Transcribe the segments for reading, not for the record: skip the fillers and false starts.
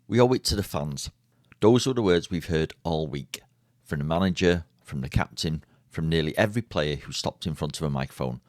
We owe it to the fans. Those were the words we've heard all week. From the manager, from the captain, from nearly every player who stopped in front of a microphone.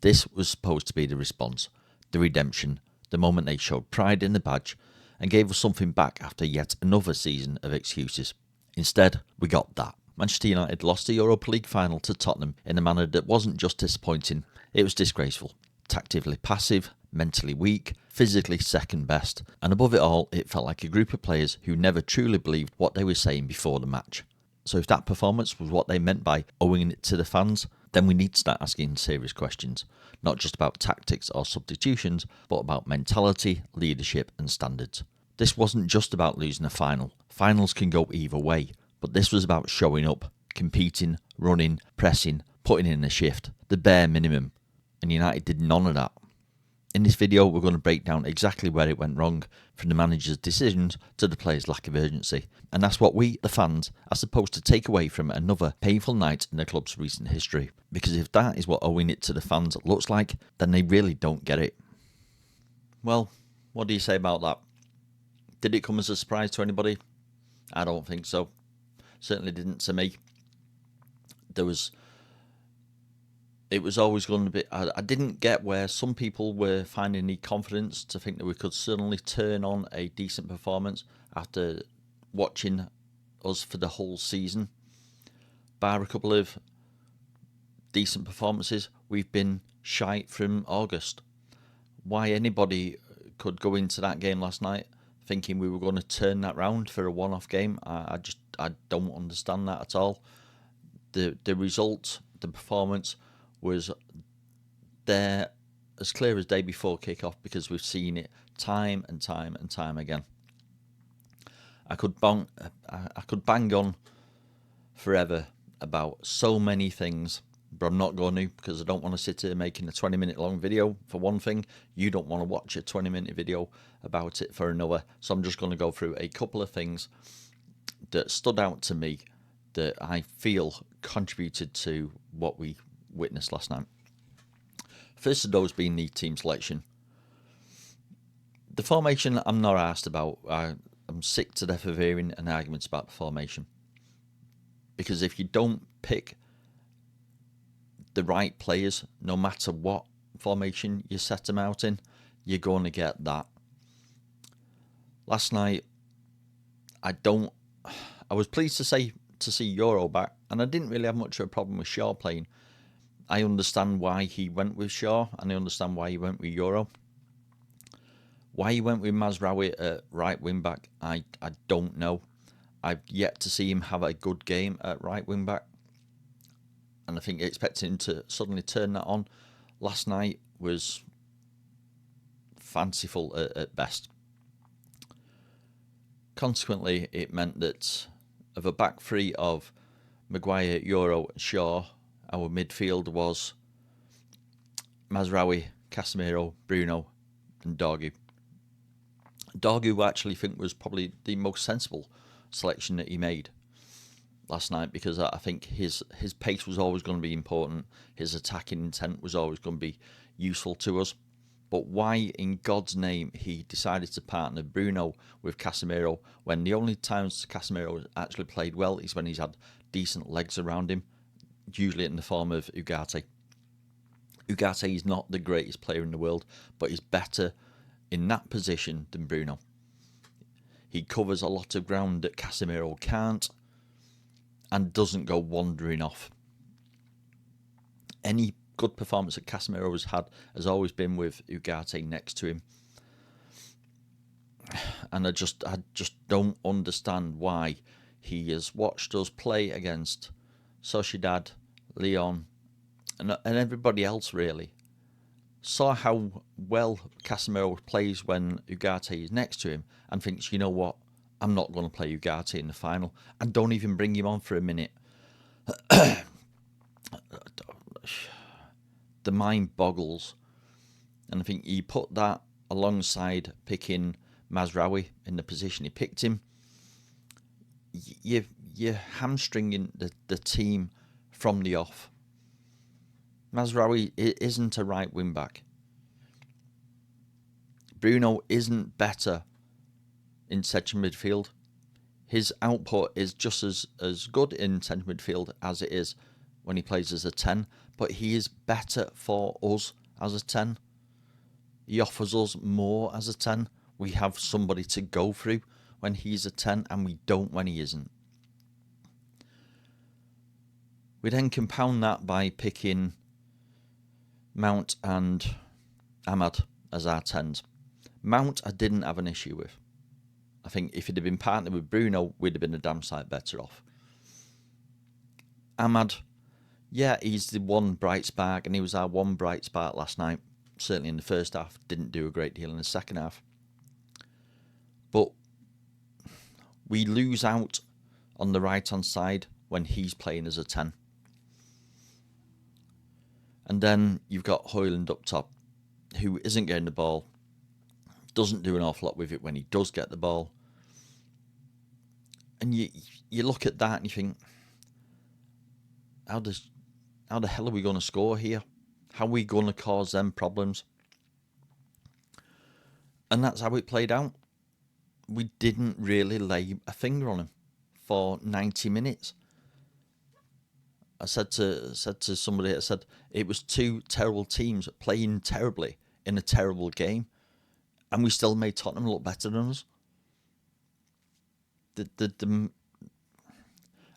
This was supposed to be the response, the redemption, the moment they showed pride in the badge and gave us something back after yet another season of excuses. Instead, we got that. Manchester United lost the Europa League final to Tottenham in a manner that wasn't just disappointing, it was disgraceful. Tactically passive, mentally weak, physically second best, and above it all, it felt like a group of players who never truly believed what they were saying before the match. So if that performance was what they meant by owing it to the fans, then we need to start asking serious questions, not just about tactics or substitutions, but about mentality, leadership and standards. This wasn't just about losing a final. Finals can go either way, but this was about showing up, competing, running, pressing, putting in a shift, the bare minimum, and United did none of that. In this video, we're going to break down exactly where it went wrong, from the manager's decisions to the players' lack of urgency. And that's what we, the fans, are supposed to take away from another painful night in the club's recent history. Because if that is what owing it to the fans looks like, then they really don't get it. Well, what do you say about that? Did it come as a surprise to anybody? I don't think so. Certainly didn't to me. It was always going to be... I didn't get where some people were finding the confidence to think that we could suddenly turn on a decent performance after watching us for the whole season. Bar a couple of decent performances, we've been shite from August. Why anybody could go into that game last night thinking we were going to turn that round for a one-off game, I don't understand that at all. The result, the performance was there as clear as day before kick-off because we've seen it time and time and time again. I could bang on forever about so many things, but I'm not going to because I don't want to sit here making a 20-minute long video for one thing. You don't want to watch a 20-minute video about it for another. So I'm just going to go through a couple of things that stood out to me that I feel contributed to what we witnessed last night. First of those being the team selection. The formation I'm not asked about. I'm sick to death of hearing an argument about the formation. Because if you don't pick the right players, no matter what formation you set them out in, you're going to get that. Last night, I was pleased to see Euro back, and I didn't really have much of a problem with Shaw playing. I understand why he went with Shaw, and I understand why he went with Euro. Why he went with Mazraoui at right wing back, I don't know. I've yet to see him have a good game at right wing back, and I think expecting him to suddenly turn that on last night was fanciful at best. Consequently, it meant that of a back three of Maguire, Euro and Shaw, our midfield was Mazraoui, Casemiro, Bruno and Dorgu. Dorgu I actually think was probably the most sensible selection that he made last night because I think his pace was always going to be important. His attacking intent was always going to be useful to us. But why in God's name he decided to partner Bruno with Casemiro when the only times Casemiro actually played well is when he's had decent legs around him, usually in the form of Ugarte. Ugarte is not the greatest player in the world, but he's better in that position than Bruno. He covers a lot of ground that Casemiro can't and doesn't go wandering off. Any good performance that Casemiro has had has always been with Ugarte next to him. And I just don't understand why he has watched us play against Sociedad, Lyon, and everybody else really. Saw how well Casemiro plays when Ugarte is next to him and thinks, you know what, I'm not going to play Ugarte in the final, and don't even bring him on for a minute. The mind boggles. And I think he put that alongside picking Mazraoui in the position he picked him. You're hamstringing the team from the off. Mazraoui isn't a right wing back. Bruno isn't better in central midfield. His output is just as good in central midfield as it is when he plays as a 10, but he is better for us as a 10. He offers us more as a 10. We have somebody to go through when he's a 10, and we don't when he isn't. We then compound that by picking Mount and Ahmad as our 10s. Mount I didn't have an issue with. I think if he'd have been partnered with Bruno, we'd have been a damn sight better off. Ahmad, yeah, he's the one bright spark, and he was our one bright spark last night. Certainly in the first half, didn't do a great deal in the second half. But we lose out on the right-hand side when he's playing as a 10. And then you've got Højlund up top, who isn't getting the ball, doesn't do an awful lot with it when he does get the ball. And you look at that and you think, how the hell are we going to score here? How are we going to cause them problems? And that's how it played out. We didn't really lay a finger on him for 90 minutes. I said to somebody, I said, it was two terrible teams playing terribly in a terrible game, and we still made Tottenham look better than us.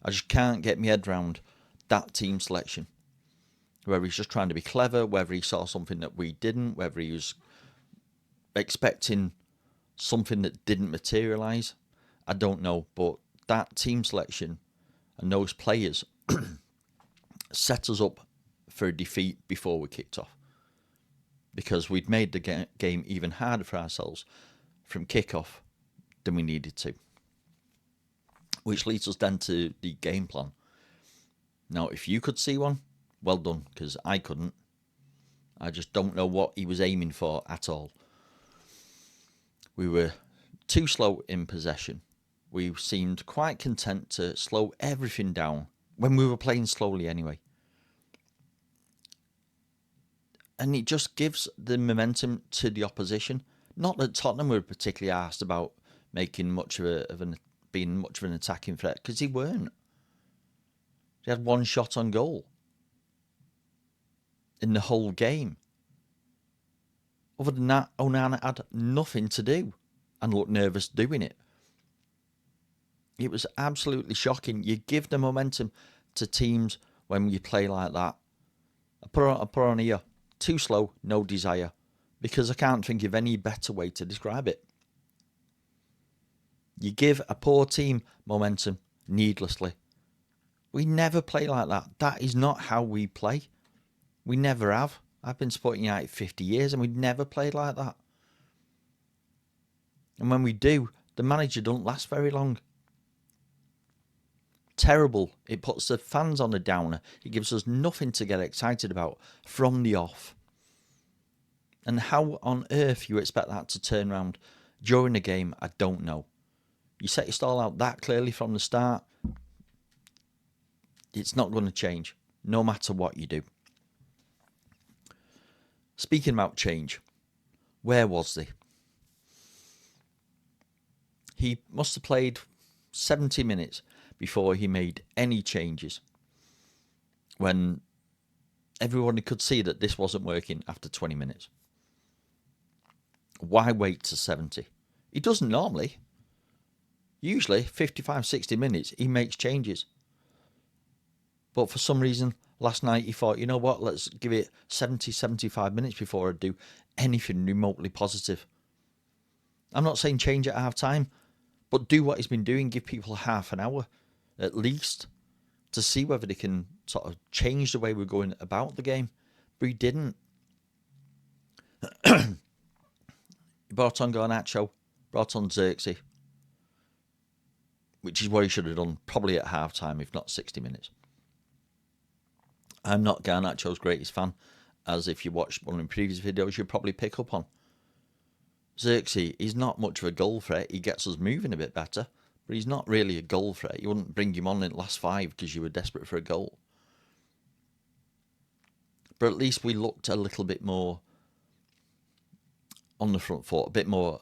I just can't get my head around that team selection. Whether he's just trying to be clever, whether he saw something that we didn't, whether he was expecting something that didn't materialise, I don't know. But that team selection and those players set us up for a defeat before we kicked off, because we'd made the game even harder for ourselves from kick-off than we needed to. Which leads us then to the game plan. Now, if you could see one, well done, because I couldn't. I just don't know what he was aiming for at all. We were too slow in possession. We seemed quite content to slow everything down when we were playing slowly anyway. And it just gives the momentum to the opposition. Not that Tottenham were particularly asked about making being much of an attacking threat, because they weren't. They had one shot on goal in the whole game. Other than that, Onana had nothing to do and looked nervous doing it. It was absolutely shocking. You give the momentum to teams when you play like that. I put on here, too slow, no desire, because I can't think of any better way to describe it. You give a poor team momentum needlessly. We never play like that. That is not how we play. We never have. I've been supporting United 50 years and we've never played like that. And when we do, the manager doesn't last very long. Terrible. It puts the fans on a downer. It gives us nothing to get excited about from the off. And how on earth you expect that to turn around during the game, I don't know. You set your stall out that clearly from the start, it's not going to change, no matter what you do. Speaking about change, where was he? He must have played 70 minutes before he made any changes, when everyone could see that this wasn't working after 20 minutes. Why wait to 70? He doesn't normally. Usually 55, 60 minutes he makes changes. But for some reason last night he thought, you know what, let's give it 70, 75 minutes before I do anything remotely positive. I'm not saying change at half time, but do what he's been doing. Give people half an hour at least to see whether they can sort of change the way we're going about the game. But he didn't. He brought on Garnacho, brought on Xerxes, which is what he should have done probably at half time, if not 60 minutes. I'm not Garnacho's greatest fan, as if you watched one of the previous videos, you'd probably pick up on. Xerxes, he's not much of a goal threat. He gets us moving a bit better, but he's not really a goal threat. You wouldn't bring him on in the last 5 because you were desperate for a goal. But at least we looked a little bit more on the front foot, a bit more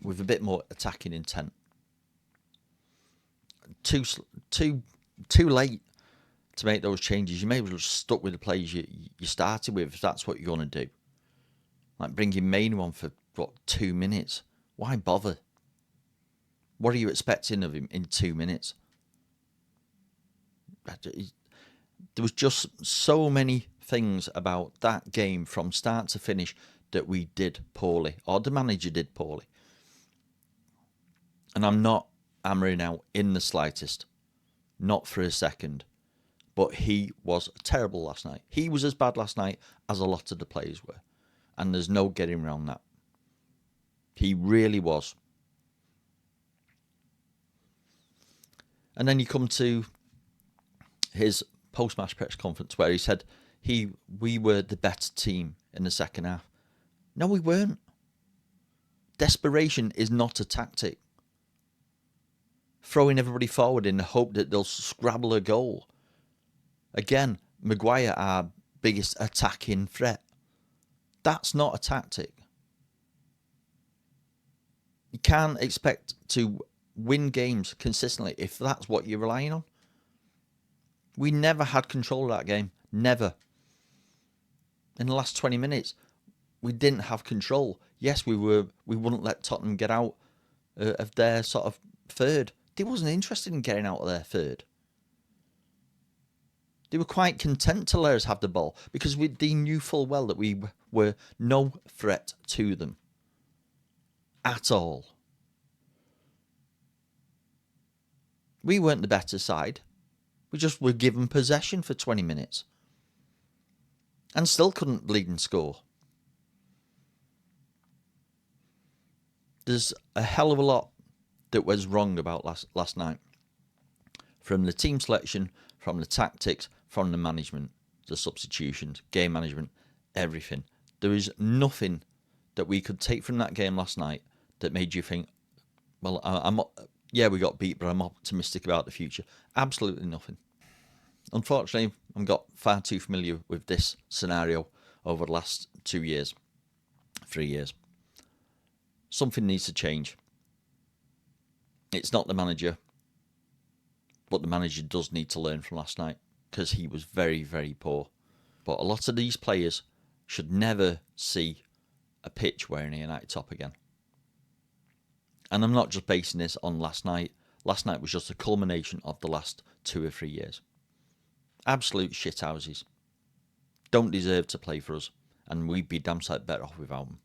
with a bit more attacking intent. Too late to make those changes. You may have just stuck with the players you started with, if that's what you're going to do. Like bringing Mainu on for, 2 minutes? Why bother? What are you expecting of him in 2 minutes? There was just so many things about that game from start to finish that we did poorly, or the manager did poorly. And I'm not hammering out in the slightest, not for a second. But he was terrible last night. He was as bad last night as a lot of the players were. And there's no getting around that. He really was. And then you come to his post-match press conference where he said we were the better team in the second half. No, we weren't. Desperation is not a tactic. Throwing everybody forward in the hope that they'll scrabble a goal. Again, Maguire, our biggest attacking threat. That's not a tactic. You can't expect to win games consistently if that's what you're relying on. We never had control of that game. Never. In the last 20 minutes, we didn't have control. Yes, we wouldn't let Tottenham get out of their sort of third. They wasn't interested in getting out of their third. They were quite content to let us have the ball because they knew full well that we were no threat to them at all. We weren't the better side. We just were given possession for 20 minutes and still couldn't bleed and score. There's a hell of a lot that was wrong about last night. From the team selection, from the tactics, from the management, the substitutions, game management, everything. There is nothing that we could take from that game last night that made you think, well, we got beat, but I'm optimistic about the future. Absolutely nothing. Unfortunately, I've got far too familiar with this scenario over the last 2 years, 3 years. Something needs to change. It's not the manager, but the manager does need to learn from last night because he was very, very poor. But a lot of these players should never see a pitch wearing a United top again. And I'm not just basing this on last night. Last night was just a culmination of the last 2 or 3 years. Absolute shithouses. Don't deserve to play for us, and we'd be damn sight better off without them.